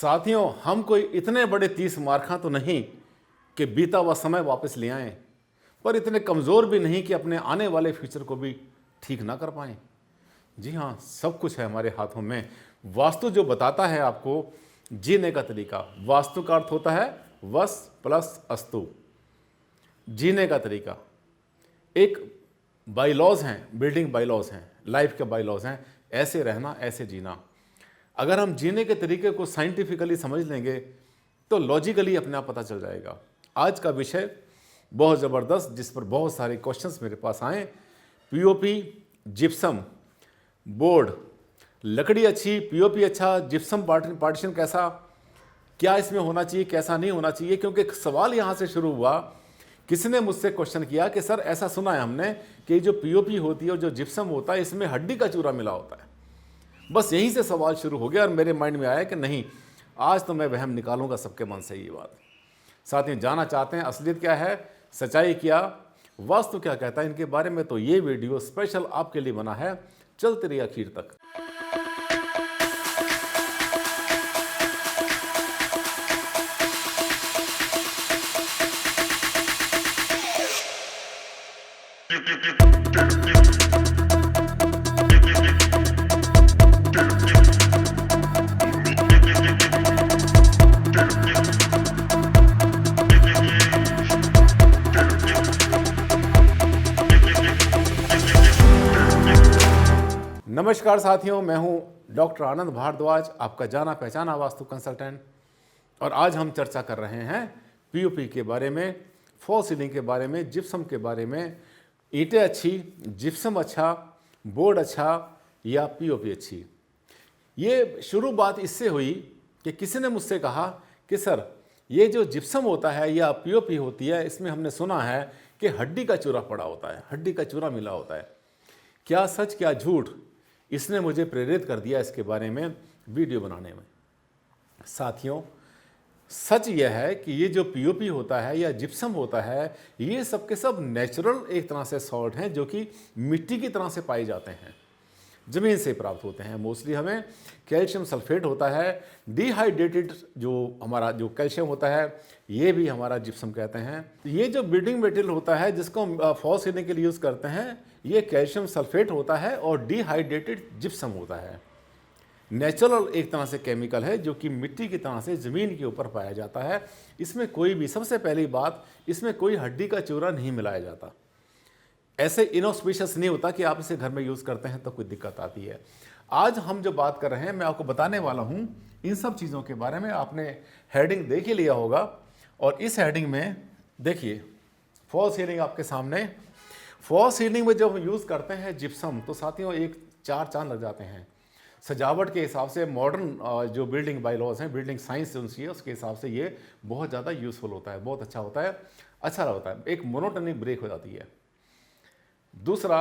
साथियों, हम कोई इतने बड़े 30 मार्खा तो नहीं कि बीता हुआ समय वापस ले आएं, पर इतने कमज़ोर भी नहीं कि अपने आने वाले फ्यूचर को भी ठीक ना कर पाएं। जी हाँ, सब कुछ है हमारे हाथों में। वास्तु जो बताता है आपको जीने का तरीका। वास्तु का अर्थ होता है वस प्लस अस्तु, जीने का तरीका। एक बाइलॉज हैं, बिल्डिंग बाइलॉज हैं, लाइफ के बाइलॉज हैं, ऐसे रहना, ऐसे जीना। अगर हम जीने के तरीके को साइंटिफिकली समझ लेंगे तो लॉजिकली अपने आप पता चल जाएगा। आज का विषय बहुत ज़बरदस्त, जिस पर बहुत सारे क्वेश्चंस मेरे पास आए। पीओपी, जिप्सम, बोर्ड, लकड़ी अच्छी, पीओपी अच्छा, जिप्सम पार्टीशन कैसा, क्या इसमें होना चाहिए, कैसा नहीं होना चाहिए। क्योंकि एक सवाल यहाँ से शुरू हुआ, किसी ने मुझसे क्वेश्चन किया कि सर ऐसा सुना है हमने कि जो पीओपी होती है और जो जिप्सम होता है इसमें हड्डी का चूरा मिला होता है। बस यहीं से सवाल शुरू हो गया और मेरे माइंड में आया कि नहीं, आज तो मैं वहम निकालूंगा सबके मन से ये बात। साथियों, जानना चाहते हैं असलियत क्या है, सच्चाई क्या, वास्तु क्या कहता है इनके बारे में, तो ये वीडियो स्पेशल आपके लिए बना है। चलते रहिए आखिर तक। नमस्कार साथियों, मैं हूं डॉक्टर आनंद भारद्वाज, आपका जाना पहचाना वास्तु कंसल्टेंट। और आज हम चर्चा कर रहे हैं पीओपी के बारे में, फॉल सीलिंग के बारे में, जिप्सम के बारे में। ईंटें अच्छी, जिप्सम अच्छा, बोर्ड अच्छा या पीओपी अच्छी। ये शुरू बात इससे हुई कि किसी ने मुझसे कहा कि सर ये जो जिप्सम होता है या पीओपी होती है, इसमें हमने सुना है कि हड्डी का चूरा पड़ा होता है, हड्डी का चूरा मिला होता है। क्या सच क्या झूठ, इसने मुझे प्रेरित कर दिया इसके बारे में वीडियो बनाने में। साथियों, सच यह है कि ये जो पीओपी होता है या जिप्सम होता है, ये सब के सब नेचुरल एक तरह से सॉल्ट हैं जो कि मिट्टी की तरह से पाए जाते हैं, ज़मीन से प्राप्त होते हैं। मोस्टली हमें कैल्शियम सल्फेट होता है, डिहाइड्रेटेड जो हमारा जो कैल्शियम होता है, ये भी हमारा जिप्सम कहते हैं। ये जो बिल्डिंग मटेरियल होता है जिसको हम फॉल सीलिंग के लिए यूज़ करते हैं, ये कैल्शियम सल्फेट होता है और डिहाइड्रेटेड जिप्सम होता है। नेचुरल एक तरह से केमिकल है जो कि मिट्टी की तरह से ज़मीन के ऊपर पाया जाता है। इसमें कोई भी, सबसे पहली बात, इसमें कोई हड्डी का चूरा नहीं मिलाया जाता। ऐसे इनऑस्पिशियस नहीं होता कि आप इसे घर में यूज़ करते हैं तो कोई दिक्कत आती है। आज हम जो बात कर रहे हैं, मैं आपको बताने वाला हूँ इन सब चीज़ों के बारे में। आपने हेडिंग देख ही लिया होगा और इस हेडिंग में देखिए, फॉल सीलिंग आपके सामने। फॉल सीलिंग में जब हम यूज़ करते हैं जिप्सम, तो साथियों एक चार चांद लग जाते हैं। सजावट के हिसाब से मॉडर्न जो बिल्डिंग बाइलॉज हैं, बिल्डिंग साइंस जो है उसके हिसाब से ये बहुत ज़्यादा यूज़फुल होता है, बहुत अच्छा होता है, अच्छा होता है। एक मोनोटोनिक ब्रेक हो जाती है। दूसरा,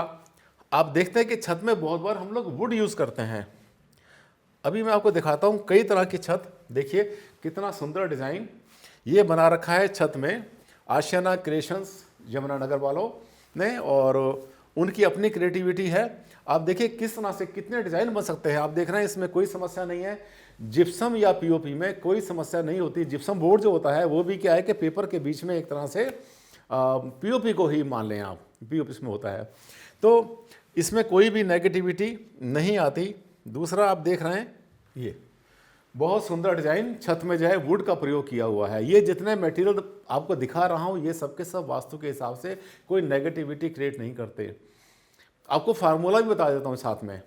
आप देखते हैं कि छत में बहुत बार हम लोग वुड यूज़ करते हैं। अभी मैं आपको दिखाता हूँ कई तरह की छत। देखिए कितना सुंदर डिज़ाइन ये बना रखा है छत में आशियाना क्रिएशंस यमुनानगर वालों ने, और उनकी अपनी क्रिएटिविटी है। आप देखिए किस तरह से कितने डिज़ाइन बन सकते हैं। आप देख रहे हैं इसमें कोई समस्या नहीं है। जिप्सम या पीओपी में कोई समस्या नहीं होती। जिप्सम बोर्ड जो होता है वो भी क्या है कि पेपर के बीच में एक तरह से पीओपी को ही मान लें आप, पीओपी इसमें होता है, तो इसमें कोई भी नेगेटिविटी नहीं आती। दूसरा, आप देख रहे हैं ये बहुत सुंदर डिज़ाइन, छत में जो है वुड का प्रयोग किया हुआ है। ये जितने मटेरियल आपको दिखा रहा हूँ ये सब के सब वास्तु के हिसाब से कोई नेगेटिविटी क्रिएट नहीं करते। आपको फार्मूला भी बता देता हूँ साथ में।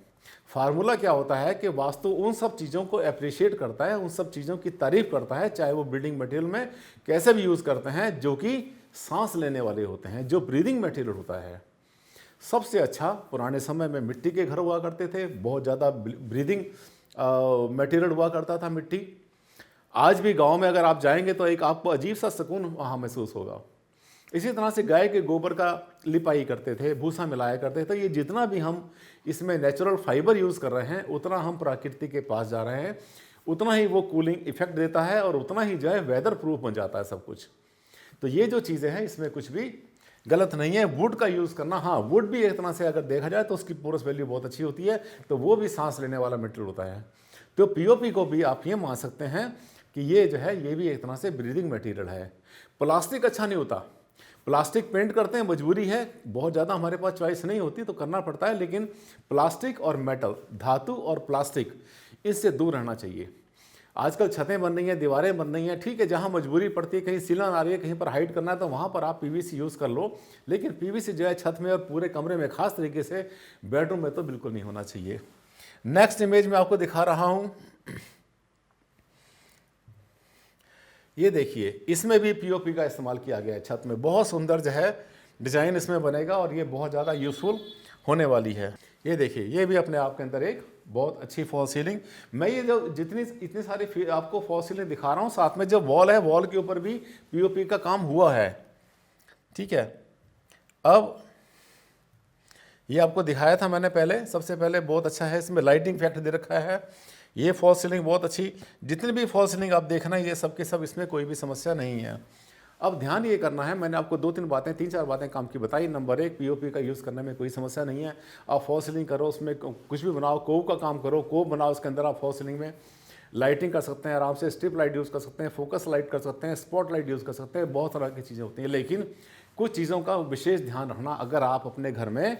फार्मूला क्या होता है कि वास्तु उन सब चीज़ों को अप्रिशिएट करता है, उन सब चीज़ों की तारीफ करता है, चाहे वो बिल्डिंग मटेरियल में कैसे भी यूज़ करते हैं, जो कि सांस लेने वाले होते हैं, जो ब्रीदिंग मटेरियल होता है। सबसे अच्छा पुराने समय में मिट्टी के घर हुआ करते थे, बहुत ज़्यादा ब्रीदिंग मटेरियल हुआ करता था मिट्टी। आज भी गांव में अगर आप जाएंगे तो एक आपको अजीब सा सुकून वहाँ महसूस होगा। इसी तरह से गाय के गोबर का लिपाई करते थे, भूसा मिलाया करते थे। ये जितना भी हम इसमें नेचुरल फाइबर यूज़ कर रहे हैं, उतना हम प्रकृति के पास जा रहे हैं, उतना ही वो कूलिंग इफेक्ट देता है और उतना ही जो है वेदर प्रूफ बन जाता है सब कुछ। तो ये जो चीज़ें हैं इसमें कुछ भी गलत नहीं है। वुड का यूज़ करना, हाँ वुड भी एक तरह से अगर देखा जाए तो उसकी पोरस वैल्यू बहुत अच्छी होती है, तो वो भी सांस लेने वाला मटेरियल होता है। तो पीओपी को भी आप ये मान सकते हैं कि ये जो है ये भी एक तरह से ब्रीदिंग मटेरियल है। प्लास्टिक अच्छा नहीं होता, प्लास्टिक पेंट करते हैं, मजबूरी है, बहुत ज़्यादा हमारे पास चॉइस नहीं होती तो करना पड़ता है, लेकिन प्लास्टिक और मेटल, धातु और प्लास्टिक, इससे दूर रहना चाहिए। आजकल छतें बन रही हैं, दीवारें बन रही हैं, ठीक है, जहाँ मजबूरी पड़ती है, कहीं सीलन आ रही है, कहीं पर हाइट करना है तो वहाँ पर आप पीवीसी यूज़ कर लो, लेकिन पीवीसी जो है छत में और पूरे कमरे में, खास तरीके से बेडरूम में तो बिल्कुल नहीं होना चाहिए। नेक्स्ट इमेज में आपको दिखा रहा हूँ, ये देखिए, इसमें भी पीओपी का इस्तेमाल किया गया है छत में। बहुत सुंदर जो है डिज़ाइन इसमें बनेगा और ये बहुत ज़्यादा यूज़फुल होने वाली है। ये देखिए, ये भी अपने आप के अंदर एक बहुत अच्छी फॉल सीलिंग। मैं ये जो इतनी सारी आपको फॉल सीलिंग दिखा रहा हूँ, साथ में जो वॉल है, वॉल के ऊपर भी पीओपी का काम हुआ है, ठीक है। अब ये आपको दिखाया था मैंने पहले, सबसे पहले बहुत अच्छा है, इसमें लाइटिंग इफेक्ट दे रखा है। ये फॉल सीलिंग बहुत अच्छी, जितनी भी फॉल सीलिंग आप देखना, ये सब के सब, इसमें कोई भी समस्या नहीं है। अब ध्यान ये करना है, मैंने आपको 3-4 बातें काम की बताई। नंबर 1, पीओपी का यूज़ करने में कोई समस्या नहीं है। आप फॉल सीलिंग करो, उसमें कुछ भी बनाओ, कोव का काम करो, कोव बनाओ, उसके अंदर आप फॉल सीलिंग में लाइटिंग कर सकते हैं, आराम से स्ट्रिप लाइट यूज़ कर सकते हैं, फोकस लाइट कर सकते हैं, स्पॉट लाइट यूज़ कर सकते हैं, बहुत तरह की चीज़ें होती हैं। लेकिन कुछ चीज़ों का विशेष ध्यान रखना, अगर आप अपने घर में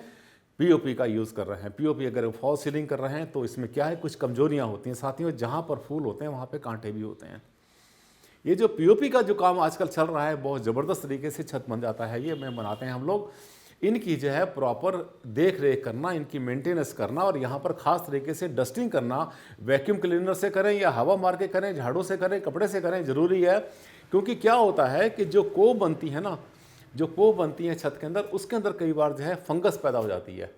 पीओपी का यूज़ कर रहे हैं, पीओपी अगर फॉल सीलिंग कर रहे हैं, तो इसमें क्या है, कुछ कमजोरियां होती हैं साथियों। जहां पर फूल होते हैं वहां पे कांटे भी होते हैं। ये जो पीओपी का जो काम आजकल चल रहा है, बहुत ज़बरदस्त तरीके से छत बन जाता है, ये मैं बनाते हैं हम लोग। इनकी जो है प्रॉपर देख रेख करना, इनकी मेंटेनेंस करना, और यहाँ पर ख़ास तरीके से डस्टिंग करना, वैक्यूम क्लीनर से करें या हवा मार के करें, झाड़ू से करें, कपड़े से करें, ज़रूरी है। क्योंकि क्या होता है कि जो कोव बनती है ना, जो कोव बनती है छत के अंदर, उसके अंदर कई बार जो है फंगस पैदा हो जाती है।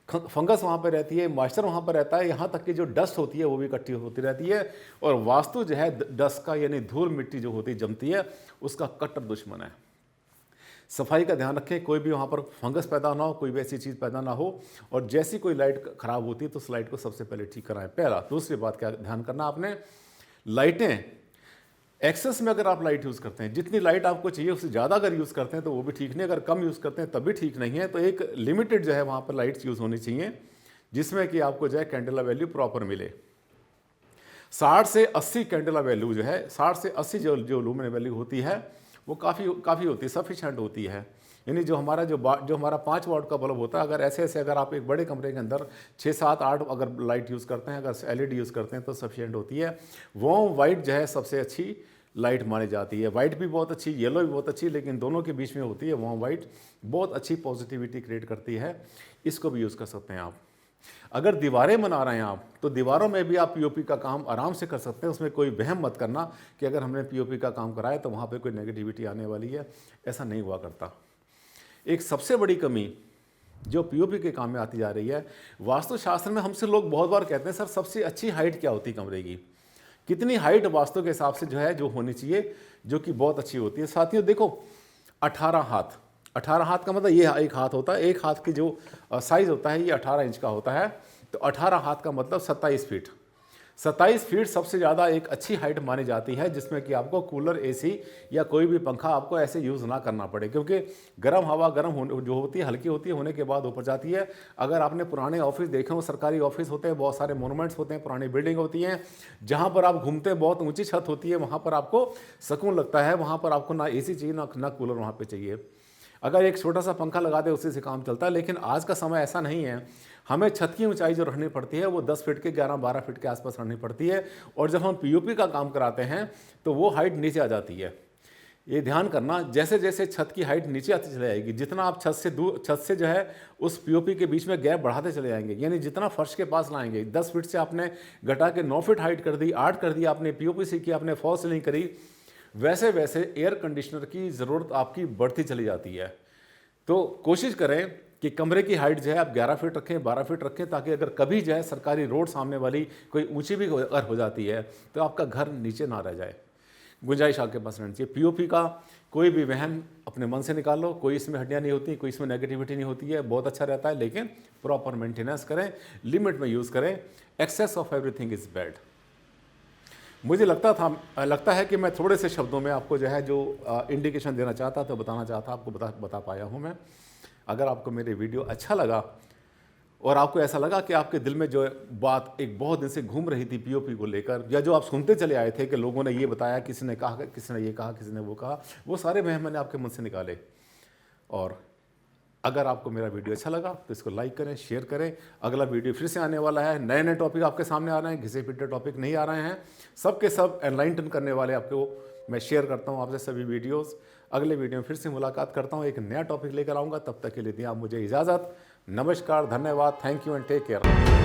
फंगस वहाँ पर रहती है, मॉइस्चर वहाँ पर रहता है, यहाँ तक कि जो डस्ट होती है वो भी इकट्ठी होती रहती है। और वास्तु जो है डस्ट का, यानी धूल मिट्टी जो होती जमती है, उसका कट्टर दुश्मन है। सफाई का ध्यान रखें, कोई भी वहाँ पर फंगस पैदा ना हो, कोई भी ऐसी चीज़ पैदा ना हो। और जैसी कोई लाइट खराब होती है तो उस लाइट को सबसे पहले ठीक कराएं, पहला। दूसरी बात क्या ध्यान करना आपने, लाइटें एक्सेस में अगर आप लाइट यूज़ करते हैं, जितनी लाइट आपको चाहिए उससे ज़्यादा अगर यूज़ करते हैं तो वो भी ठीक नहीं, अगर कम यूज़ करते हैं तब भी ठीक नहीं है। तो एक लिमिटेड जो है वहाँ पर लाइट्स यूज़ होनी चाहिए, जिसमें कि आपको जो है कैंडेला वैल्यू प्रॉपर मिले। 60 से 80 कैंडेला वैल्यू जो है, 60 से 80 जो लूमिन वैल्यू होती है वो काफ़ी होती है, सफिशेंट होती है। यानी जो हमारा 5 वाट का बल्ब होता है, अगर ऐसे अगर आप एक बड़े कमरे के अंदर 6, 7, 8 अगर लाइट यूज़ करते हैं, अगर एलईडी यूज़ करते हैं तो सफिशिएंट होती है। वार्म वाइट जो है सबसे अच्छी लाइट मानी जाती है। वाइट भी बहुत अच्छी, येलो भी बहुत अच्छी, लेकिन दोनों के बीच में होती है वार्म वाइट, बहुत अच्छी पॉजिटिविटी क्रिएट करती है। इसको भी यूज़ कर सकते हैं आप। अगर दीवारें बना रहे हैं आप, तो दीवारों में भी आप पीओपी का काम आराम से कर सकते हैं। उसमें कोई वहम मत करना कि अगर हमने पीओपी का काम कराया तो वहाँ पे कोई नेगेटिविटी आने वाली है, ऐसा नहीं हुआ करता। एक सबसे बड़ी कमी जो पीओपी के काम में आती जा रही है, वास्तुशास्त्र में हमसे लोग बहुत बार कहते हैं, सर सबसे अच्छी हाइट क्या होती है कमरे की, कितनी हाइट वास्तु के हिसाब से जो है जो होनी चाहिए, जो कि बहुत अच्छी होती है। साथियों देखो, 18 हाथ, 18 हाथ का मतलब ये एक हाथ होता है, एक हाथ की जो साइज़ होता है ये 18 इंच का होता है। तो 18 हाथ का मतलब 27 फीट। 27 फीट सबसे ज़्यादा एक अच्छी हाइट मानी जाती है, जिसमें कि आपको कूलर, एसी या कोई भी पंखा आपको ऐसे यूज़ ना करना पड़े, क्योंकि गर्म हवा जो होती है, हल्की होती है, होने के बाद ऊपर जाती है। अगर आपने पुराने ऑफिस देखे हो, सरकारी ऑफिस होते हैं, बहुत सारे मोनूमेंट्स होते हैं, पुरानी बिल्डिंग होती हैं, जहाँ पर आप घूमते हैं, बहुत ऊँची छत होती है, वहाँ पर आपको सुकून लगता है, वहाँ पर आपको ना एसी चाहिए ना कूलर वहाँ पर चाहिए। अगर एक छोटा सा पंखा लगा दे उसी से काम चलता है। लेकिन आज का समय ऐसा नहीं है, हमें छत की ऊंचाई जो रखनी पड़ती है वो 10 फीट के 11-12 फीट के आसपास रखनी पड़ती है। और जब हम पीओपी का काम कराते हैं तो वो हाइट नीचे आ जाती है। ये ध्यान करना, जैसे जैसे छत की हाइट नीचे आती चली जाएगी, जितना आप छत से जो है उस पीओपी के बीच में गैप बढ़ाते चले जाएंगे, यानी जितना फर्श के पास लाएंगे, 10 फीट से आपने घटा के 9 फीट हाइट कर दी, 8 कर दी, आपने पीओपी सीखी, आपने फॉल सीलिंग करी, वैसे वैसे एयर कंडीशनर की ज़रूरत आपकी बढ़ती चली जाती है। तो कोशिश करें कि कमरे की हाइट जो है आप 11 फीट रखें, 12 फीट रखें, ताकि अगर कभी जो है सरकारी रोड सामने वाली कोई ऊंची भी अगर हो जाती है तो आपका घर नीचे ना रह जाए। गुंजाइश आपके पास रहनी चाहिए। पीओपी का कोई भी वहम अपने मन से निकाल लो, कोई इसमें हड्डियाँ नहीं होती, कोई इसमें नेगेटिविटी नहीं होती है, बहुत अच्छा रहता है। लेकिन प्रॉपर मेंटेनेंस करें, लिमिट में यूज़ करें। Excess of everything is bad. मुझे लगता है कि मैं थोड़े से शब्दों में आपको जो है जो इंडिकेशन देना चाहता था, बताना चाहता, आपको बता पाया हूँ मैं। अगर आपको मेरे वीडियो अच्छा लगा और आपको ऐसा लगा कि आपके दिल में जो बात एक बहुत दिन से घूम रही थी पीओपी को लेकर, या जो आप सुनते चले आए थे कि लोगों ने ये बताया, किसी ने कहा, किसी ने ये कहा, किसी ने वो कहा, वो सारे वहम मैंने आपके मन से निकाले। और अगर आपको मेरा वीडियो अच्छा लगा तो इसको लाइक करें, शेयर करें। अगला वीडियो फिर से आने वाला है, नए नए टॉपिक आपके सामने आ रहे हैं, घिसे पिटे टॉपिक नहीं आ रहे हैं, सबके सब एनलाइटन करने वाले आपको मैं शेयर करता हूं आपसे सभी वीडियोस। अगले वीडियो में फिर से मुलाकात करता हूं, एक नया टॉपिक लेकर आऊँगा। तब तक के लिए दी आप मुझे इजाज़त। नमस्कार, धन्यवाद, thank you and take care.